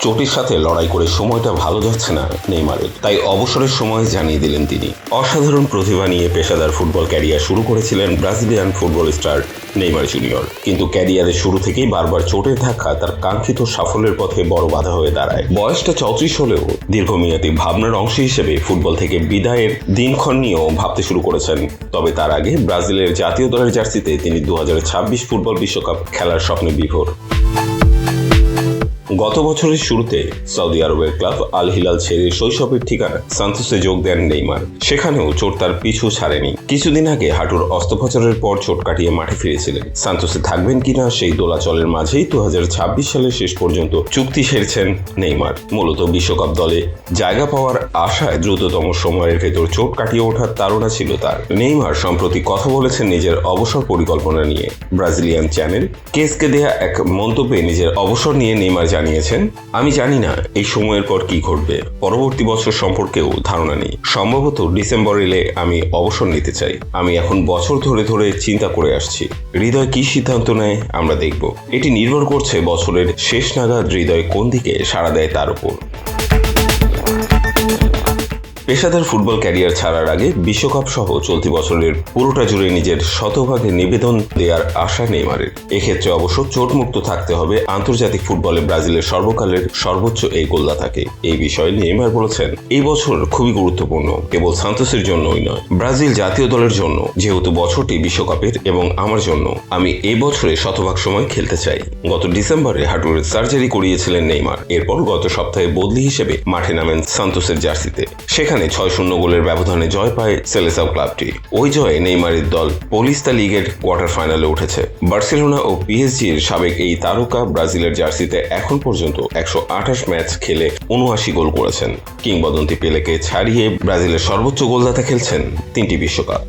চোটের সাথে লড়াই করে সময়টা ভালো যাচ্ছে না নেইমারের, তাই অবসরের সময় জানিয়ে দিলেন তিনি। অসাধারণ প্রতিভা নিয়ে পেশাদার ফুটবল ক্যারিয়ার শুরু করেছিলেন Brazilian football star Neymar junior, কিন্তু ক্যারিয়ারের শুরু থেকেই বারবার চোটের ধাক্কা তার কাঙ্ক্ষিত সাফল্যের পথে বড় বাধা হয়ে দাঁড়ায়। বয়সটা 34 হলেও দীর্ঘমেয়াদী ভাবনার অংশ হিসেবে ফুটবল থেকে বিদায়ের দিনক্ষণ নিয়েও ভাবতে শুরু করেছেন। তবে তার আগে ব্রাজিলের জাতীয় দলের জার্সিতে তিনি 2026 ফুটবল বিশ্বকাপ খেলার স্বপ্নে বিভোর। গত বছরের শুরুতে সৌদি আরবের ক্লাব আল হিলাল ছেড়ে শৈশবের ঠিকানা সান্তোসে যোগ দেন নেইমার। সেখানেও চোট তার পিছু ছাড়েনি। কিছুদিন আগে হাঁটুর অস্ত্রোপচারের পর চোট কাটিয়ে মাঠে ফিরেছিলেন। সান্তোসে থাকবেন কিনা সেই দোলাচলের মাঝেই 2026 সালের শেষ পর্যন্ত চুক্তি সেরেছেন নেইমার। মূলত বিশ্বকাপ দলে জায়গা পাওয়ার আশায় দ্রুততম সময়ের ভেতর চোট কাটিয়ে ওঠার তাড়না ছিল তার। নেইমার সম্প্রতি কথা বলেছেন নিজের অবসর পরিকল্পনা নিয়ে। ব্রাজিলিয়ান চ্যানেল কেসকে দেয়া এক মন্তব্যে নিজের অবসর নিয়ে নেইমার জানিয়েছেন, আমি জানি না এই সময়ের পর কি ঘটবে, পরবর্তী বছর সম্পর্কেও ধারণা নেই। সম্ভবত ডিসেম্বর এলে আমি অবসর নিতে চাই। আমি এখন বছর ধরে ধরে চিন্তা করে আসছি। হৃদয় কি সিদ্ধান্ত নেয় আমরা দেখব। এটি নির্ভর করছে বছরের শেষ নাগাদ হৃদয় কোন দিকে সাড়া দেয় তার উপর। পেশাদার ফুটবল ক্যারিয়ার ছাড়ার আগে বিশ্বকাপ সহ চলতি বছরের পুরোটা জুড়ে নিজের শতভাগে নিবেদন দেওয়ার আশা নেইমারের। এক্ষেত্রে অবশ্য চোটমুক্ত থাকতে হবে আন্তর্জাতিক ফুটবলে ব্রাজিলের সর্বকালের সর্বোচ্চ এই গোলদাতাকে। এই বিষয়ে নেইমার বলেছেন, এই বছর খুবই গুরুত্বপূর্ণ, কেবল সান্তোসের জন্যই নয়, ব্রাজিল জাতীয় দলের জন্য, যেহেতু বছরটি বিশ্বকাপের, এবং আমার জন্য। আমি এই বছরে শতভাগ সময় খেলতে চাই। গত ডিসেম্বরে হাঁটুর সার্জারি করিয়েছিলেন নেইমার। এরপর গত সপ্তাহে বদলি হিসেবে মাঠে নামেন সান্তোসের জার্সিতে। সেখানে 6-0 গোলের ব্যবধানে জয় পায় সেলেসাও ক্লাবটি। ওই জয়ে নেইমারের দল পলিস্তা লিগের কোয়ার্টার ফাইনালে উঠেছে। বার্সেলোনা ও পিএসজির সাবেক এই তারকা ব্রাজিলের জার্সিতে এখন পর্যন্ত 128 ম্যাচ খেলে 79 গোল করেছেন। কিংবদন্তি পেলেকে ছাড়িয়ে ব্রাজিলের সর্বোচ্চ গোলদাতা খেলছেন 3টি বিশ্বকাপ।